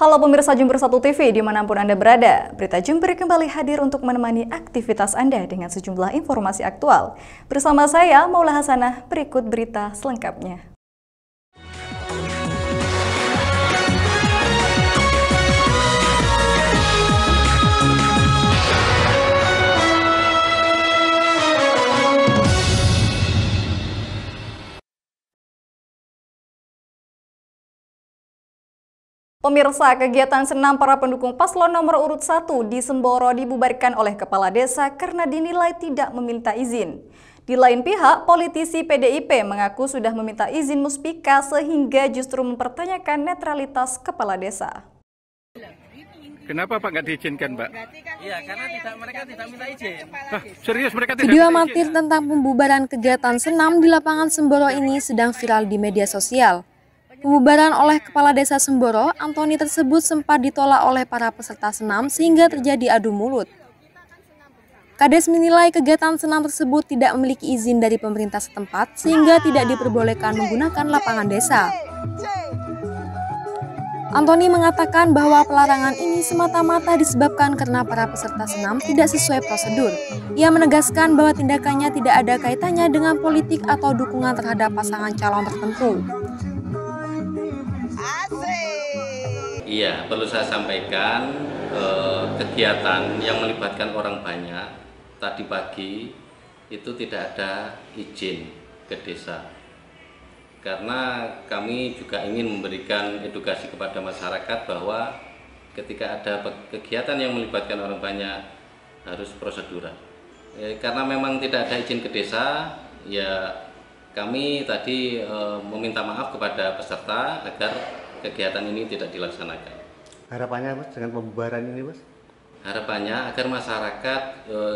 Halo pemirsa Jember 1 TV dimanapun Anda berada, Berita Jember kembali hadir untuk menemani aktivitas Anda dengan sejumlah informasi aktual. Bersama saya, Maula Hasanah, berikut berita selengkapnya. Pemirsa, kegiatan senam para pendukung paslon nomor urut 1 di Semboro dibubarkan oleh Kepala Desa karena dinilai tidak meminta izin. Di lain pihak, politisi PDIP mengaku sudah meminta izin Muspika sehingga justru mempertanyakan netralitas Kepala Desa. Kenapa Pak nggak diizinkan, Mbak? Iya, karena mereka tidak minta izin. Serius mereka tidak Video minta amatir izin? tentang pembubaran kegiatan senam di lapangan Semboro ini sedang viral di media sosial. Pembubaran oleh Kepala Desa Semboro, Antoni tersebut sempat ditolak oleh para peserta senam sehingga terjadi adu mulut. Kades menilai kegiatan senam tersebut tidak memiliki izin dari pemerintah setempat sehingga tidak diperbolehkan menggunakan lapangan desa. Antoni mengatakan bahwa pelarangan ini semata-mata disebabkan karena para peserta senam tidak sesuai prosedur. Ia menegaskan bahwa tindakannya tidak ada kaitannya dengan politik atau dukungan terhadap pasangan calon tertentu. Iya, perlu saya sampaikan kegiatan yang melibatkan orang banyak tadi pagi itu tidak ada izin ke desa. Karena kami juga ingin memberikan edukasi kepada masyarakat bahwa ketika ada kegiatan yang melibatkan orang banyak harus prosedural. Karena memang tidak ada izin ke desa, ya kami tadi meminta maaf kepada peserta agar kegiatan ini tidak dilaksanakan. Harapannya Mas dengan pembubaran ini Mas? Harapannya agar masyarakat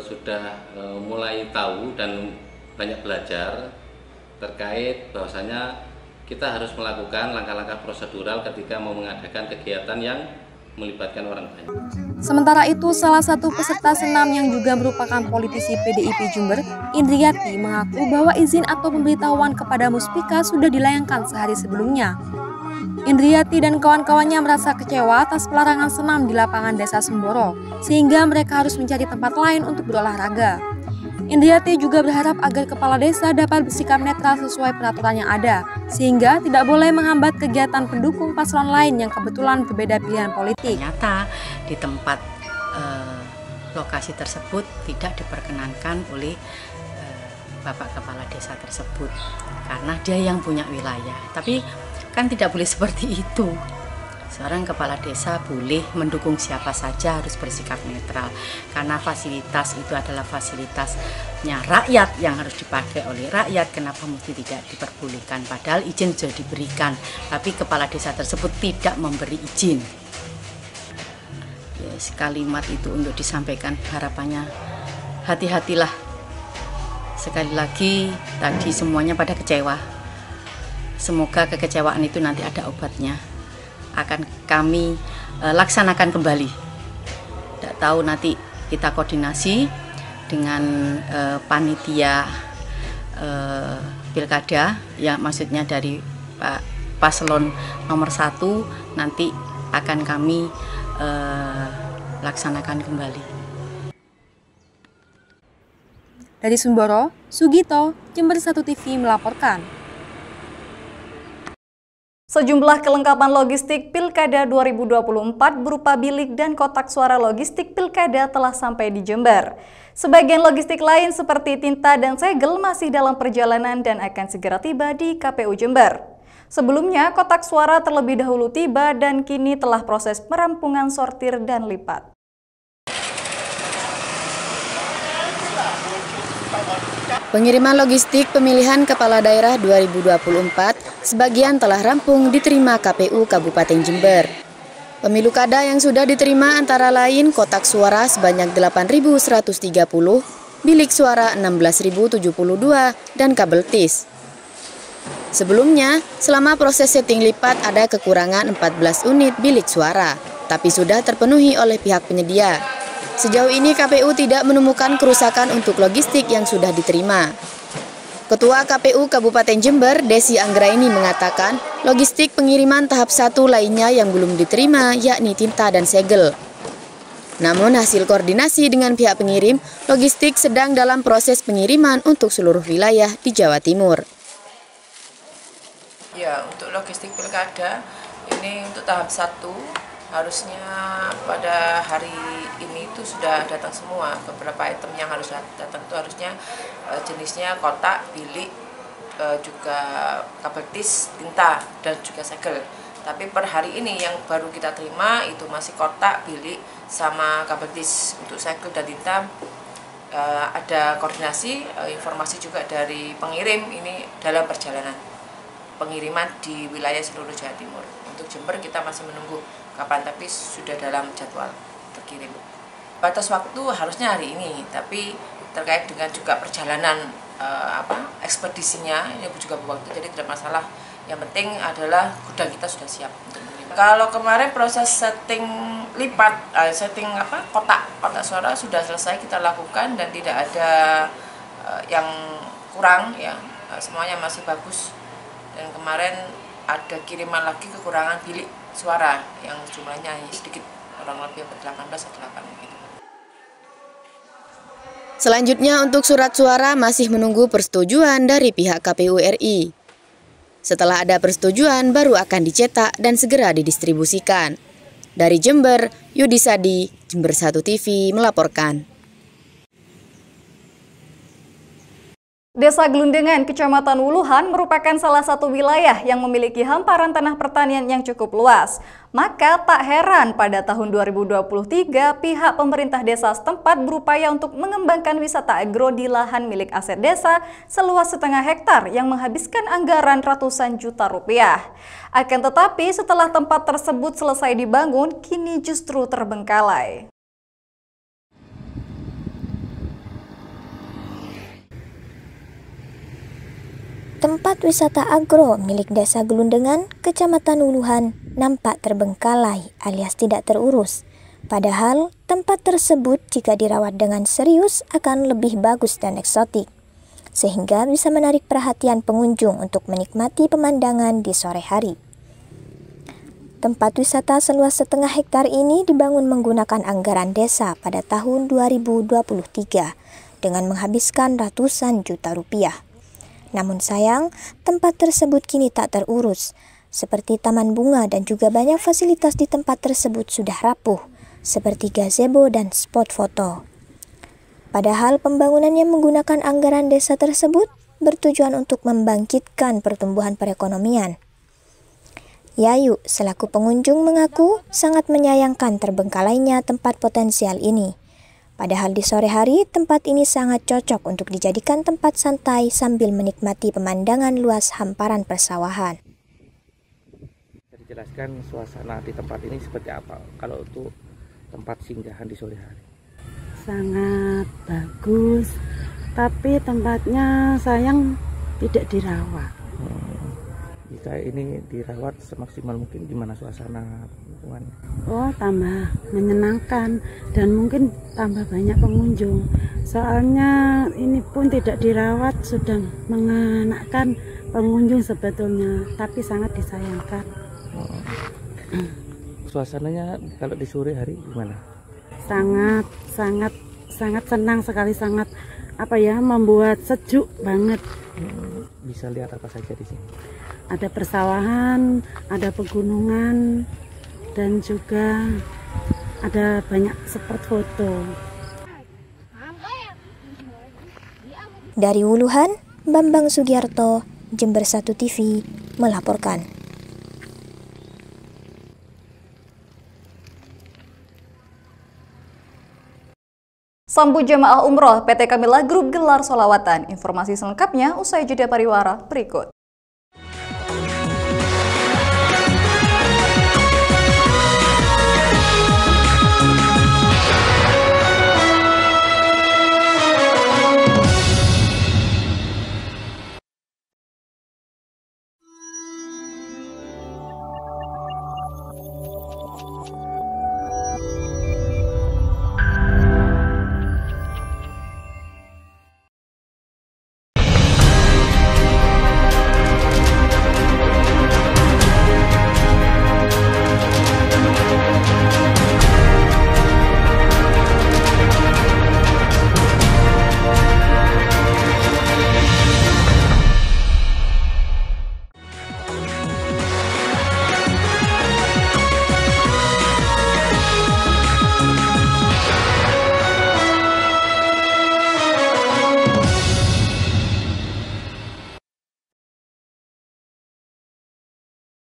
sudah mulai tahu dan banyak belajar terkait bahwasanya kita harus melakukan langkah-langkah prosedural ketika mau mengadakan kegiatan yang melibatkan orang banyak. Sementara itu, salah satu peserta senam yang juga merupakan politisi PDIP Jember, Indriati, mengaku bahwa izin atau pemberitahuan kepada Muspika sudah dilayangkan sehari sebelumnya. Indriati dan kawan-kawannya merasa kecewa atas pelarangan senam di lapangan desa Semboro, sehingga mereka harus mencari tempat lain untuk berolahraga. Indriati juga berharap agar kepala desa dapat bersikap netral sesuai peraturan yang ada, sehingga tidak boleh menghambat kegiatan pendukung paslon lain yang kebetulan berbeda pilihan politik. Ternyata di tempat lokasi tersebut tidak diperkenankan oleh Bapak Kepala Desa tersebut, karena dia yang punya wilayah. Tapi kan tidak boleh seperti itu. Seorang kepala desa boleh mendukung siapa saja, harus bersikap netral. Karena fasilitas itu adalah fasilitasnya rakyat yang harus dipakai oleh rakyat. Kenapa mesti tidak diperbolehkan? Padahal izin sudah diberikan, tapi kepala desa tersebut tidak memberi izin. Yes, kalimat itu untuk disampaikan, harapannya hati-hatilah. Sekali lagi, tadi semuanya pada kecewa. Semoga kekecewaan itu nanti ada obatnya. Akan kami laksanakan kembali. Tidak tahu nanti kita koordinasi dengan panitia pilkada, ya maksudnya dari Pak Paslon nomor 1 nanti akan kami laksanakan kembali. Dari Semboro, Sugito, Jember 1 TV melaporkan. Sejumlah kelengkapan logistik Pilkada 2024 berupa bilik dan kotak suara logistik Pilkada telah sampai di Jember. Sebagian logistik lain seperti tinta dan segel masih dalam perjalanan dan akan segera tiba di KPU Jember. Sebelumnya, kotak suara terlebih dahulu tiba dan kini telah proses perampungan sortir dan lipat. Pengiriman logistik pemilihan Kepala Daerah 2024 sebagian telah rampung diterima KPU Kabupaten Jember. Pemilu kada yang sudah diterima antara lain kotak suara sebanyak 8.130, bilik suara 16.072, dan kabel tis. Sebelumnya, selama proses setting lipat ada kekurangan 14 unit bilik suara, tapi sudah terpenuhi oleh pihak penyedia. Sejauh ini KPU tidak menemukan kerusakan untuk logistik yang sudah diterima. Ketua KPU Kabupaten Jember, Desi Anggraini mengatakan, logistik pengiriman tahap 1 lainnya yang belum diterima yakni tinta dan segel. Namun hasil koordinasi dengan pihak pengirim, logistik sedang dalam proses pengiriman untuk seluruh wilayah di Jawa Timur. Ya, untuk logistik pilkada ini untuk tahap 1 harusnya pada hari ini itu sudah datang semua. Beberapa item yang harus datang itu harusnya jenisnya kotak, bilik, juga kabel tis, tinta, dan juga segel. Tapi per hari ini yang baru kita terima itu masih kotak, bilik, sama kabel tis. Untuk segel dan tinta ada koordinasi, informasi juga dari pengirim ini dalam perjalanan pengiriman di wilayah seluruh Jawa Timur. Untuk Jember kita masih menunggu kapan, tapi sudah dalam jadwal terkirim. Batas waktu harusnya hari ini, tapi terkait dengan juga perjalanan ekspedisinya ini juga waktu, jadi tidak masalah. Yang penting adalah gudang kita sudah siap untuk menerima. Kalau kemarin proses setting kotak suara sudah selesai kita lakukan dan tidak ada yang kurang ya, semuanya masih bagus. Dan kemarin ada kiriman lagi kekurangan bilik suara yang jumlahnya sedikit, kurang lebih 18 atau 8 gitu. Selanjutnya untuk surat suara masih menunggu persetujuan dari pihak KPU RI. Setelah ada persetujuan baru akan dicetak dan segera didistribusikan. Dari Jember, Yudi Sadi, Jember 1 TV melaporkan. Desa Glundengan, Kecamatan Wuluhan merupakan salah satu wilayah yang memiliki hamparan tanah pertanian yang cukup luas. Maka tak heran pada tahun 2023 pihak pemerintah desa setempat berupaya untuk mengembangkan wisata agro di lahan milik aset desa seluas 0,5 hektar yang menghabiskan anggaran ratusan juta rupiah. Akan tetapi setelah tempat tersebut selesai dibangun, kini justru terbengkalai. Tempat wisata agro milik Desa Glundengan, Kecamatan Wuluhan, nampak terbengkalai alias tidak terurus. Padahal tempat tersebut jika dirawat dengan serius akan lebih bagus dan eksotik, sehingga bisa menarik perhatian pengunjung untuk menikmati pemandangan di sore hari. Tempat wisata seluas 0,5 hektar ini dibangun menggunakan anggaran desa pada tahun 2023 dengan menghabiskan ratusan juta rupiah. Namun sayang, tempat tersebut kini tak terurus, seperti taman bunga dan juga banyak fasilitas di tempat tersebut sudah rapuh, seperti gazebo dan spot foto. Padahal pembangunannya menggunakan anggaran desa tersebut bertujuan untuk membangkitkan pertumbuhan perekonomian. Yayu, selaku pengunjung mengaku sangat menyayangkan terbengkalainya tempat potensial ini. Padahal di sore hari, tempat ini sangat cocok untuk dijadikan tempat santai sambil menikmati pemandangan luas hamparan persawahan. Bisa dijelaskan suasana di tempat ini seperti apa kalau untuk tempat singgahan di sore hari? Sangat bagus, tapi tempatnya sayang tidak dirawat. Jika ini dirawat semaksimal mungkin, gimana suasana lingkungannya? Oh, tambah menyenangkan dan mungkin tambah banyak pengunjung. Soalnya ini pun tidak dirawat sudah mengenakkan pengunjung sebetulnya, tapi sangat disayangkan. Suasananya kalau di sore hari gimana? Sangat senang sekali, sangat membuat sejuk banget. Bisa lihat apa saja di sini? Ada persawahan, ada pegunungan, dan juga ada banyak spot foto. Dari Wuluhan, Bambang Sugiarto, Jember 1 TV melaporkan. Sambut jemaah umroh, PT Kamila Group gelar sholawatan. Informasi selengkapnya usai jeda pariwara berikut.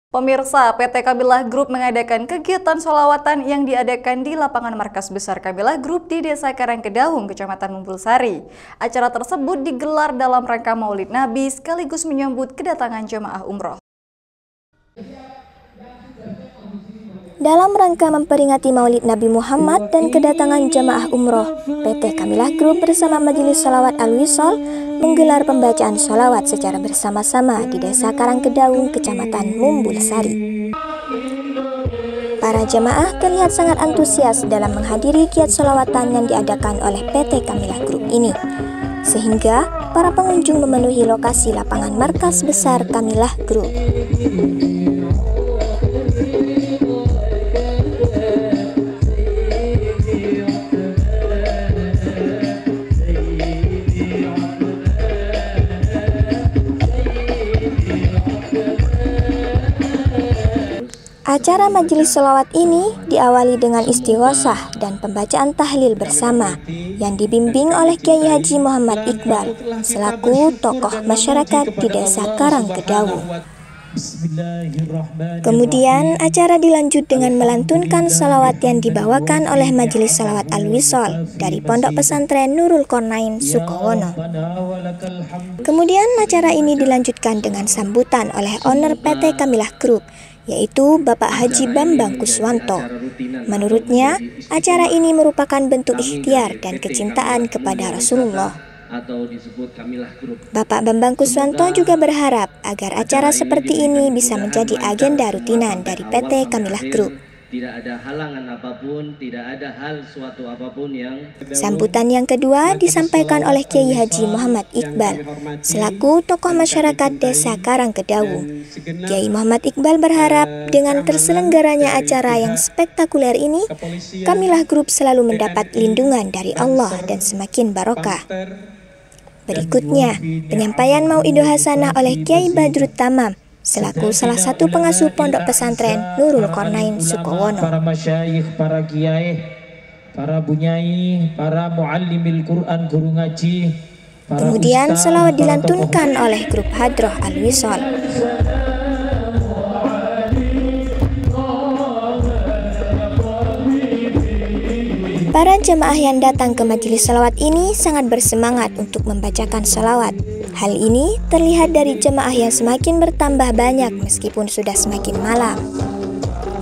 Pemirsa, PT Kamilah Group mengadakan kegiatan sholawatan yang diadakan di lapangan markas besar Kamilah Group di Desa Karangkedaung, Kecamatan Mumbulsari. Acara tersebut digelar dalam rangka Maulid Nabi sekaligus menyambut kedatangan jemaah umroh. Dalam rangka memperingati Maulid Nabi Muhammad dan kedatangan jemaah umroh, PT Kamilah Group bersama Majelis Sholawat Al-Wisol menggelar pembacaan sholawat secara bersama-sama di Desa Karangkedaung, Kecamatan Mumbulsari. Para jemaah terlihat sangat antusias dalam menghadiri giat sholawatan yang diadakan oleh PT Kamilah Group ini, sehingga para pengunjung memenuhi lokasi lapangan markas besar Kamilah Group. Acara majelis sholawat ini diawali dengan istighosah dan pembacaan tahlil bersama yang dibimbing oleh Kiai Haji Muhammad Iqbal selaku tokoh masyarakat di Desa Karangkedaung. Kemudian acara dilanjut dengan melantunkan sholawat yang dibawakan oleh Majelis Sholawat Al-Wisol dari Pondok Pesantren Nurul Qornain, Sukowono. Kemudian acara ini dilanjutkan dengan sambutan oleh owner PT Kamilah Group, yaitu Bapak Haji Bambang Kuswanto. Menurutnya, acara ini merupakan bentuk ikhtiar dan kecintaan kepada Rasulullah. Bapak Bambang Kuswanto juga berharap agar acara seperti ini bisa menjadi agenda rutinan dari PT Kamilah Group. Tidak ada halangan apapun, tidak ada hal suatu apapun yang... Sambutan yang kedua disampaikan oleh Kiai Haji Muhammad Iqbal selaku tokoh masyarakat Desa Karangkedaung. Kiai Muhammad Iqbal berharap dengan terselenggaranya acara yang spektakuler ini, Kamilah Group selalu mendapat lindungan dari Allah dan semakin barokah. Berikutnya, penyampaian Mau'idoh Hasanah oleh Kiai Badrut Tamam selaku salah satu pengasuh Pondok Pesantren Nurul Qornain, Sukowono. Para masyayikh, para kiai, para bunyai, para muallimil Quran, guru ngaji. Kemudian selawat dilantunkan oleh grup Hadroh Al-Wisol. Para jemaah yang datang ke majelis salawat ini sangat bersemangat untuk membacakan salawat. Hal ini terlihat dari jemaah yang semakin bertambah banyak meskipun sudah semakin malam.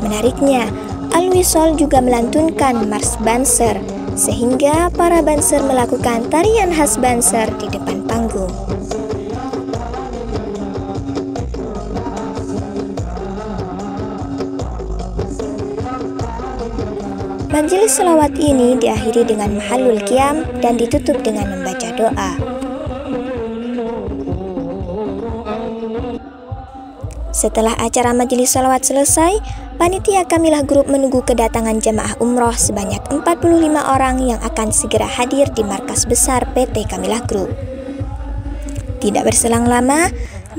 Menariknya, Al-Wisol juga melantunkan Mars Banser, sehingga para Banser melakukan tarian khas Banser di depan panggung. Majelis salawat ini diakhiri dengan mahallul qiyam dan ditutup dengan membaca doa. Setelah acara majelis salawat selesai, panitia Kamilah Group menunggu kedatangan jemaah umroh sebanyak 45 orang yang akan segera hadir di markas besar PT Kamilah Group. Tidak berselang lama,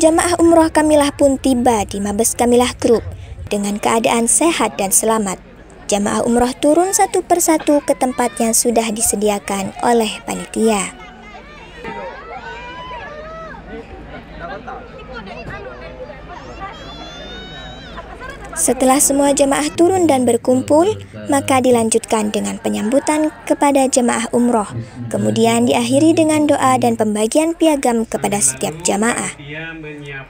jemaah umroh Kamilah pun tiba di Mabes Kamilah Group dengan keadaan sehat dan selamat. Jemaah umroh turun satu persatu ke tempat yang sudah disediakan oleh panitia. Setelah semua jemaah turun dan berkumpul, maka dilanjutkan dengan penyambutan kepada jemaah umroh. Kemudian diakhiri dengan doa dan pembagian piagam kepada setiap jemaah.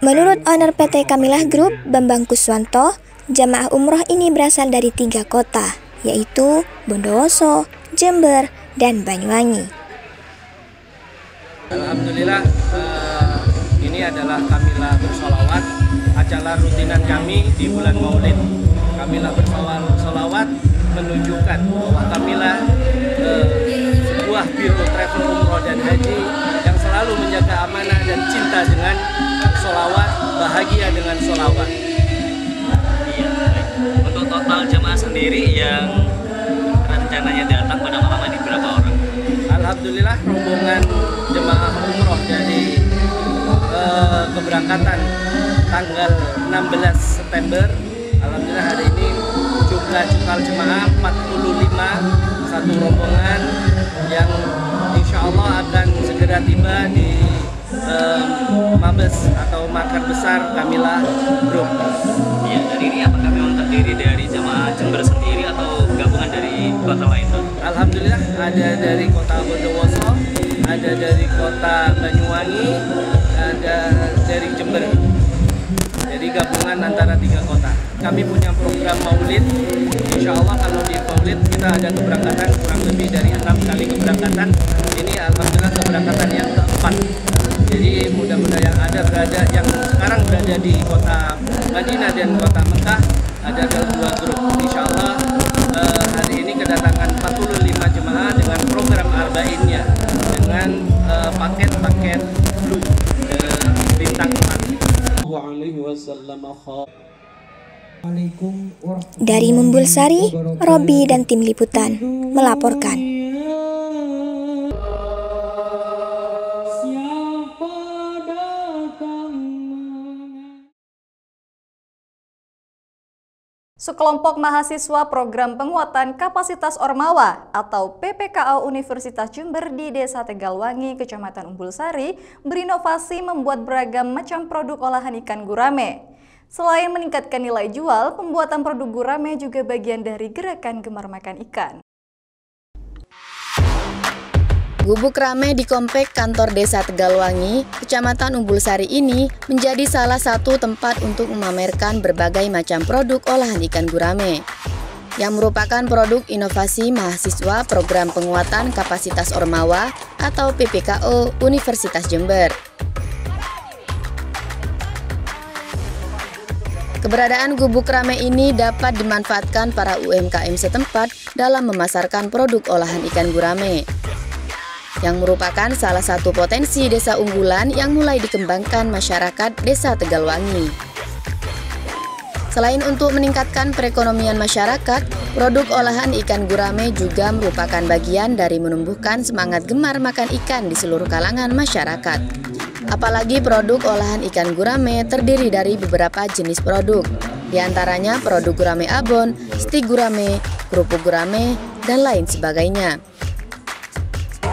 Menurut owner PT Kamilah Group, Bambang Kuswanto, jemaah umroh ini berasal dari 3 kota, yaitu Bondowoso, Jember, dan Banyuwangi. Alhamdulillah, ini adalah Kamilah bersolawat, acara rutinan kami di bulan Maulid. Kamilah bersolawat menunjukkan bahwa Kamilah sebuah biro travel umroh dan haji yang selalu menjaga amanah dan cinta dengan solawat, bahagia dengan solawat. Untuk total jemaah sendiri yang rencananya datang pada malam ini berapa orang? Alhamdulillah, rombongan jemaah umroh dari keberangkatan tanggal 16 September, alhamdulillah hari ini jumlah cikal jemaah 45, satu rombongan yang insya Allah akan segera tiba di Mabes atau market besar Kamila Group. Iya, dari ini apakah memang terdiri dari jamaah Jember sendiri atau gabungan dari kota lain, Pak? Alhamdulillah ada dari kota Bondowoso, ada dari kota Banyuwangi, ada dari Jember. Jadi gabungan antara 3 kota. Kami punya program Maulid. Insya Allah kalau di Maulid kita ada keberangkatan kurang lebih dari 6 kali keberangkatan. Ini alhamdulillah keberangkatan yang keempat. Jadi mudah-mudahan yang sekarang berada di kota Madinah dan kota Mekah ada 2 grup. Insya Allah hari ini kedatangan 45 jemaah dengan program Arba'innya dengan paket-paket blue bintang 4. Dari Mumbulsari, Robi dan tim liputan melaporkan. Sekelompok mahasiswa program penguatan kapasitas Ormawa atau PPKO Universitas Jember di Desa Tegalwangi, Kecamatan Umbulsari, berinovasi membuat beragam macam produk olahan ikan gurame. Selain meningkatkan nilai jual, pembuatan produk gurame juga bagian dari gerakan gemar makan ikan. Gubuk rame di komplek kantor Desa Tegalwangi, Kecamatan Umbulsari ini menjadi salah satu tempat untuk memamerkan berbagai macam produk olahan ikan gurame yang merupakan produk inovasi mahasiswa program penguatan kapasitas Ormawa atau PPKO Universitas Jember. Keberadaan gubuk rame ini dapat dimanfaatkan para UMKM setempat dalam memasarkan produk olahan ikan gurame, yang merupakan salah satu potensi desa unggulan yang mulai dikembangkan masyarakat Desa Tegalwangi. Selain untuk meningkatkan perekonomian masyarakat, produk olahan ikan gurame juga merupakan bagian dari menumbuhkan semangat gemar makan ikan di seluruh kalangan masyarakat. Apalagi produk olahan ikan gurame terdiri dari beberapa jenis produk, di antaranya produk gurame abon, stik gurame, kerupuk gurame, dan lain sebagainya.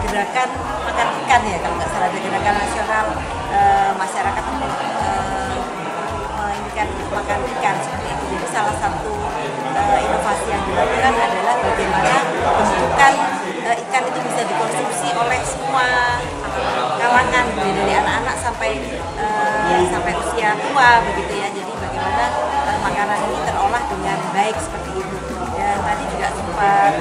Gerakan makan ikan ya, kalau nggak salah ada gerakan nasional masyarakat untuk makan ikan seperti itu. Jadi salah satu inovasi yang dilakukan adalah bagaimana bentukan ikan itu bisa dikonsumsi oleh semua kalangan, dari anak-anak sampai usia tua begitu ya. Jadi bagaimana makanan ini terolah dengan baik seperti itu. Dan tadi juga sempat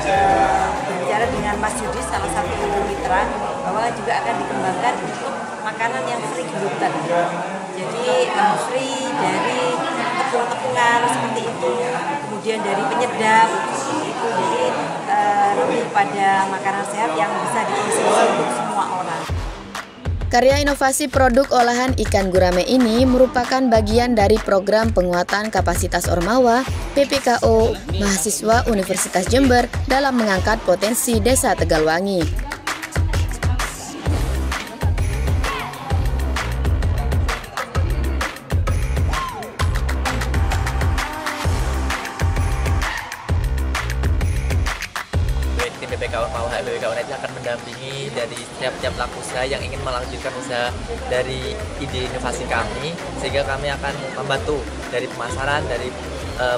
berbicara dengan Mas Yudi, salah satu mitra, bahwa juga akan dikembangkan untuk makanan yang free gluten. Jadi free dari tepung-tepungan seperti itu, kemudian dari penyedap seperti itu. Jadi lebih pada makanan sehat yang bisa dikonsumsi untuk semua orang. Karya inovasi produk olahan ikan gurame ini merupakan bagian dari program penguatan kapasitas Ormawa PPKO mahasiswa Universitas Jember dalam mengangkat potensi Desa Tegalwangi. PPKO Ormawa PPKO Net akan mendampingi dari setiap pelaku usaha yang ingin melanjutkan usaha dari ide inovasi kami, sehingga kami akan membantu dari pemasaran, dari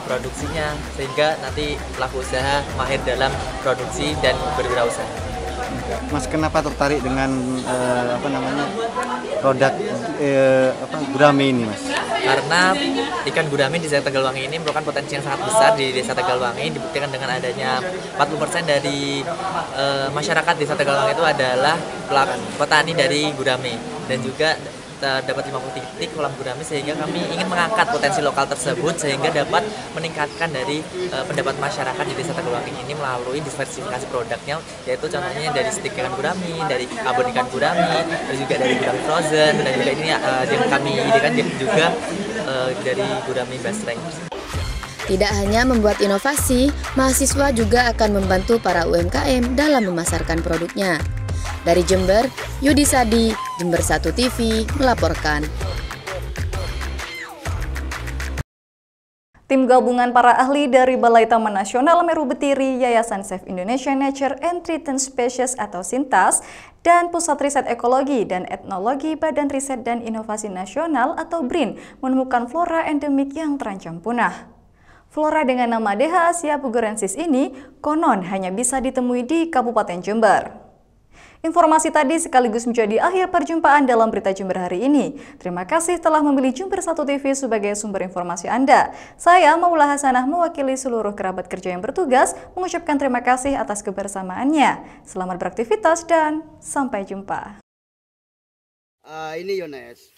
produksinya, sehingga nanti pelaku usaha mahir dalam produksi dan berwirausaha. Mas, kenapa tertarik dengan produk gurame ini, Mas? Karena ikan gurame di Desa Tegalwangi ini merupakan potensi yang sangat besar di Desa Tegalwangi. Dibuktikan dengan adanya 40% dari masyarakat Desa Tegalwangi itu adalah petani dari gurame, dan juga terdapat 50 titik kolam gurame, sehingga kami ingin mengangkat potensi lokal tersebut sehingga dapat meningkatkan dari pendapat masyarakat di Desa Tegalwangi ini melalui diversifikasi produknya, yaitu contohnya dari stik ikan gurame, dari abon ikan gurame, terus juga dari gurame frozen, dan juga ini yang kami idekan juga dari gurame basreng. Tidak hanya membuat inovasi, mahasiswa juga akan membantu para UMKM dalam memasarkan produknya. Dari Jember, Yudi Sadi, Jember 1 TV melaporkan. Tim gabungan para ahli dari Balai Taman Nasional Meru Betiri, Yayasan Save Indonesia Nature and Threatened Species atau SINTAS, dan Pusat Riset Ekologi dan Etnologi Badan Riset dan Inovasi Nasional atau BRIN menemukan flora endemik yang terancam punah. Flora dengan nama DH Asia pugerensis ini konon hanya bisa ditemui di Kabupaten Jember. Informasi tadi sekaligus menjadi akhir perjumpaan dalam Berita Jember hari ini. Terima kasih telah memilih Jember 1 TV sebagai sumber informasi Anda. Saya Maula Hasanah mewakili seluruh kerabat kerja yang bertugas mengucapkan terima kasih atas kebersamaannya. Selamat beraktivitas dan sampai jumpa. Ini Yones,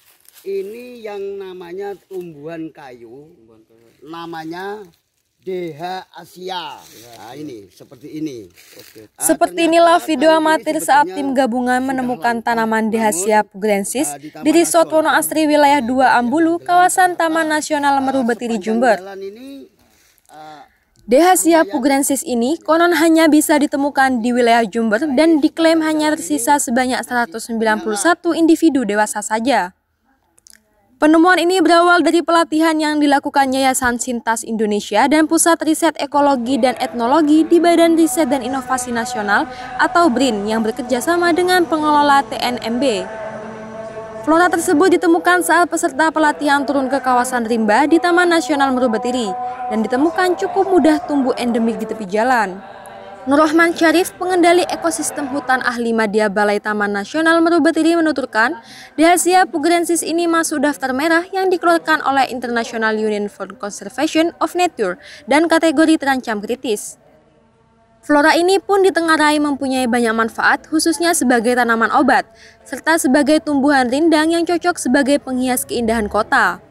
ini yang namanya tumbuhan kayu, namanya DH Asia. Nah, ini seperti ini. Seperti inilah video amatir saat tim gabungan menemukan tanaman DH Asia pugerensis di Resort Wono Asri wilayah 2 Ambulu, kawasan Taman Nasional Meru Betiri, Jember. DH Asia pugerensis ini konon hanya bisa ditemukan di wilayah Jember dan diklaim hanya tersisa sebanyak 191 individu dewasa saja. Penemuan ini berawal dari pelatihan yang dilakukan Yayasan SINTAS Indonesia dan Pusat Riset Ekologi dan Etnologi di Badan Riset dan Inovasi Nasional atau BRIN yang bekerja sama dengan pengelola TNMB. Flora tersebut ditemukan saat peserta pelatihan turun ke kawasan rimba di Taman Nasional Meru Betiri dan ditemukan cukup mudah tumbuh endemik di tepi jalan. Nurrahman Syarif, pengendali ekosistem hutan ahli Madya Balai Taman Nasional Meru Betiri menuturkan, DH Asia pugerensis ini masuk daftar merah yang dikeluarkan oleh International Union for Conservation of Nature dan kategori terancam kritis. Flora ini pun ditengarai mempunyai banyak manfaat khususnya sebagai tanaman obat, serta sebagai tumbuhan rindang yang cocok sebagai penghias keindahan kota.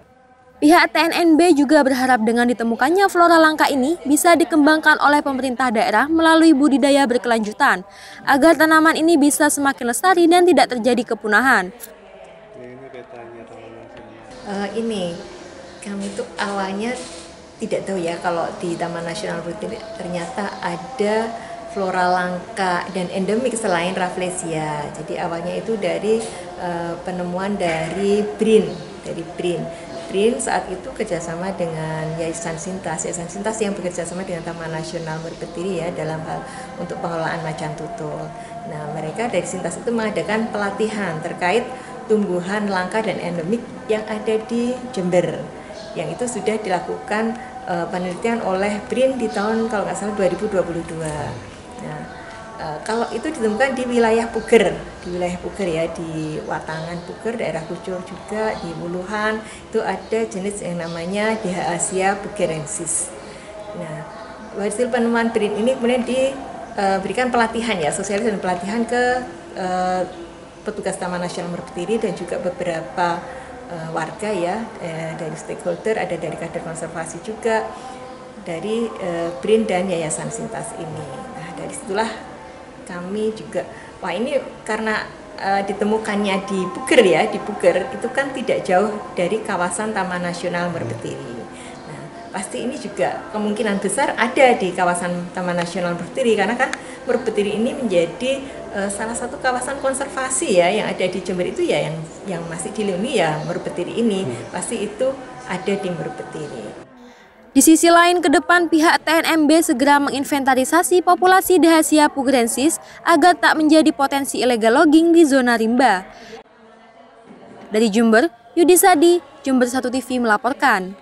Pihak TNMB juga berharap dengan ditemukannya flora langka ini bisa dikembangkan oleh pemerintah daerah melalui budidaya berkelanjutan, agar tanaman ini bisa semakin lestari dan tidak terjadi kepunahan. Ini kami itu awalnya tidak tahu ya kalau di Taman Nasional Betiri ternyata ada flora langka dan endemik selain Rafflesia. Jadi awalnya itu dari penemuan dari BRIN. BRIN saat itu kerjasama dengan Yayasan SINTAS yang bekerjasama dengan Taman Nasional Meru Betiri ya dalam hal untuk pengelolaan macan tutul. Nah, mereka dari SINTAS itu mengadakan pelatihan terkait tumbuhan langka dan endemik yang ada di Jember. Yang itu sudah dilakukan penelitian oleh BRIN di tahun kalau nggak salah 2022. Nah, kalau itu ditemukan di wilayah Puger ya, di Watangan Puger, daerah Kucur juga, di Wuluhan itu ada jenis yang namanya DH Asia pugerensis. Nah, hasil penemuan BRIN ini kemudian diberikan pelatihan ya, sosialisasi dan pelatihan ke petugas Taman Nasional Meru Betiri dan juga beberapa warga ya, dari stakeholder, ada dari kader konservasi juga, dari BRIN dan Yayasan SINTAS ini. Nah, dari situlah kami juga, wah ini karena ditemukannya di Puger itu kan tidak jauh dari kawasan Taman Nasional Meru Betiri. Nah, pasti ini juga kemungkinan besar ada di kawasan Taman Nasional Meru Betiri karena kan Meru Betiri ini menjadi salah satu kawasan konservasi ya yang ada di Jember itu ya yang masih dilindungi ya Meru Betiri ini. Pasti itu ada di Meru Betiri. Di sisi lain, ke depan pihak TNMB segera menginventarisasi populasi DH Asia pugerensis agar tak menjadi potensi illegal logging di zona rimba. Dari Jember, Yudi Sadi, Jember 1 TV melaporkan.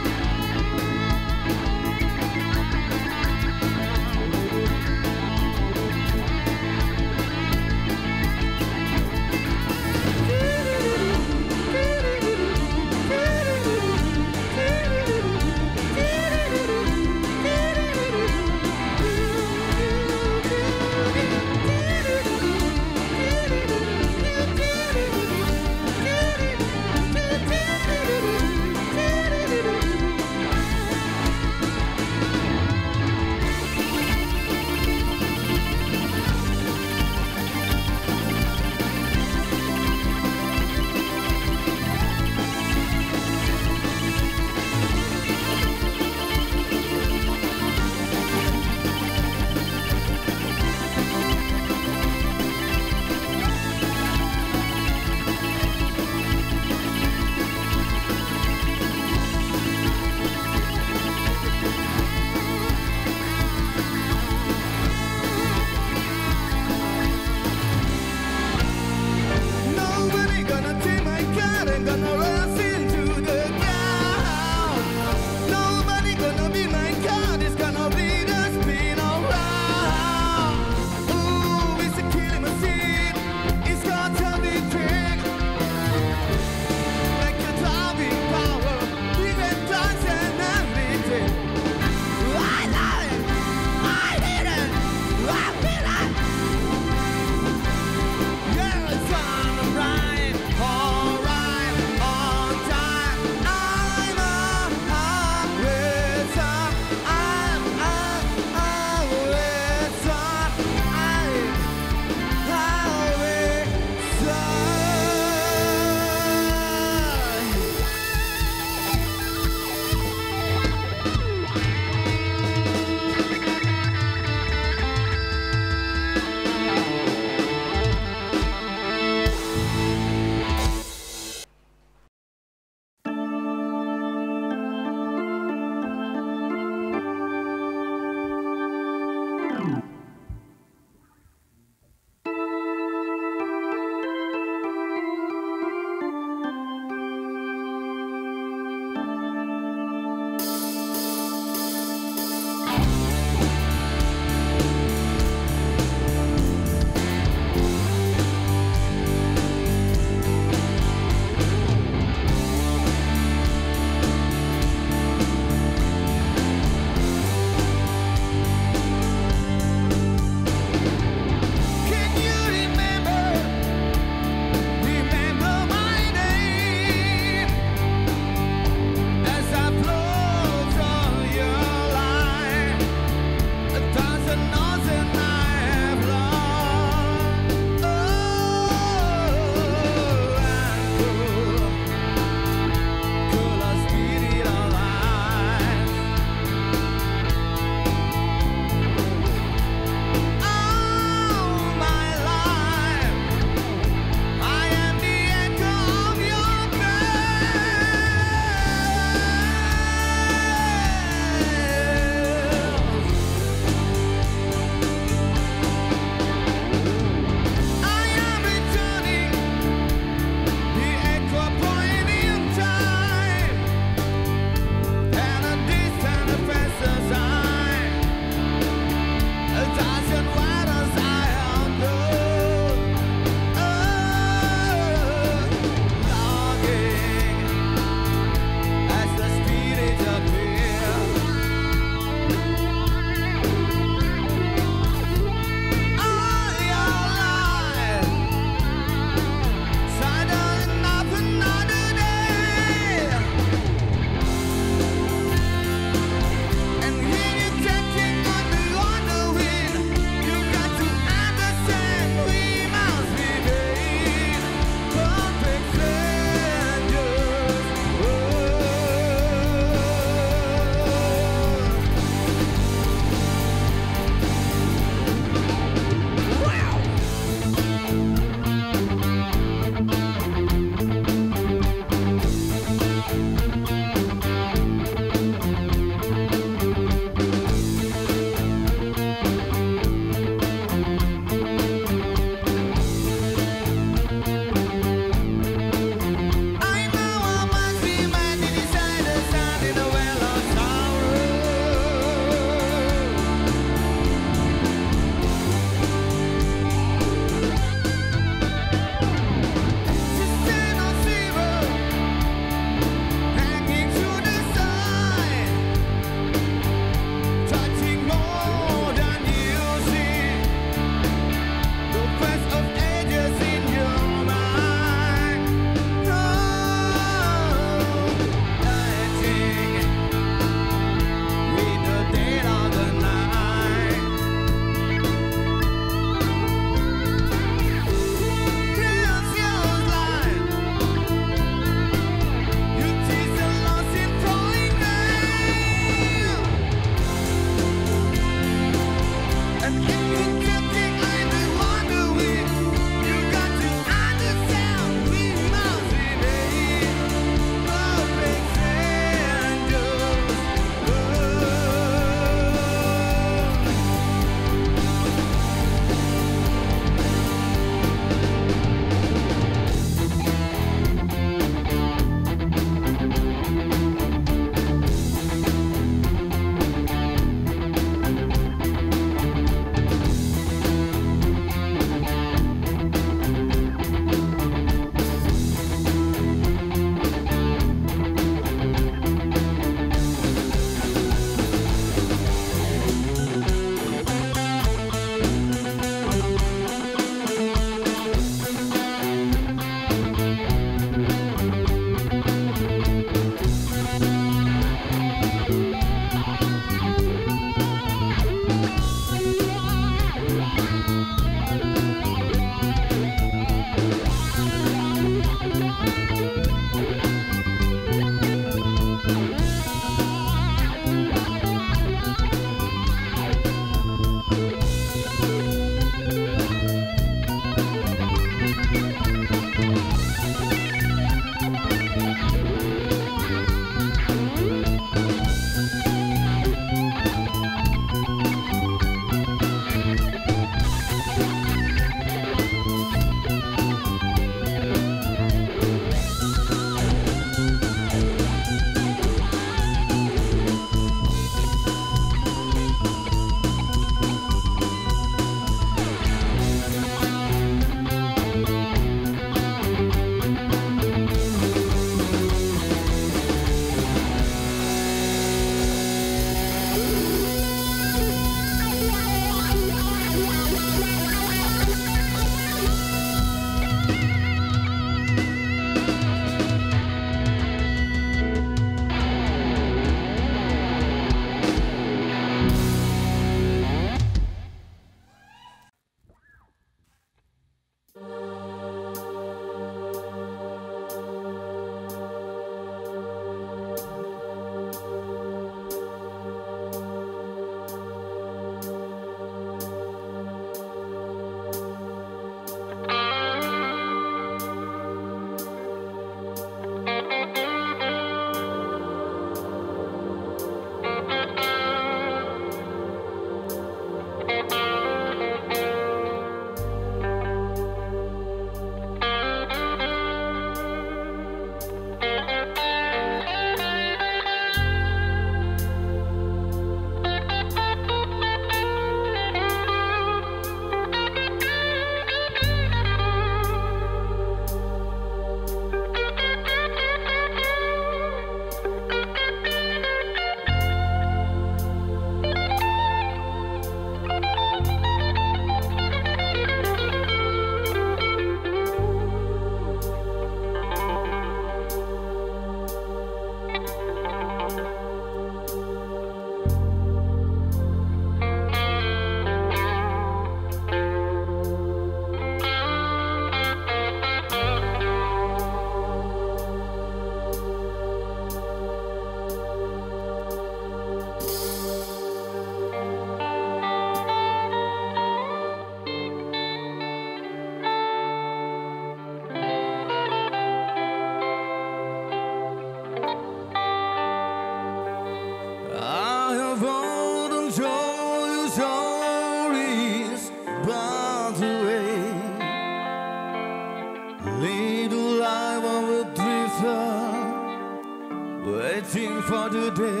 for today.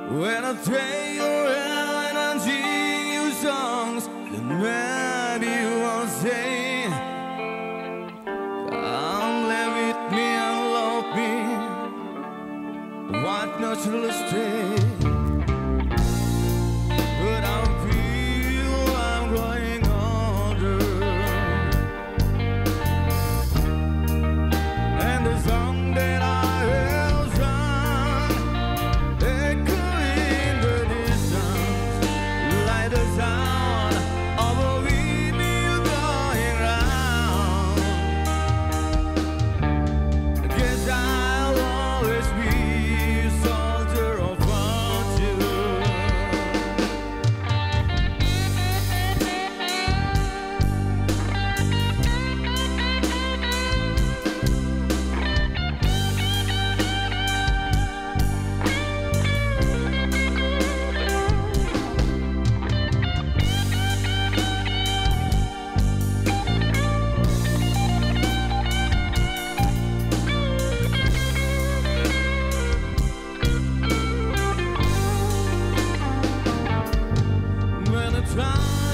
When I take your hand and sing you songs, then maybe you will say, come live with me and love me. What not shall I stay? But I feel I'm growing older, and the song that I have sung echo in the distance, like the sound of a windmill going round. I guess I'll always be a soldier of fortune. When I try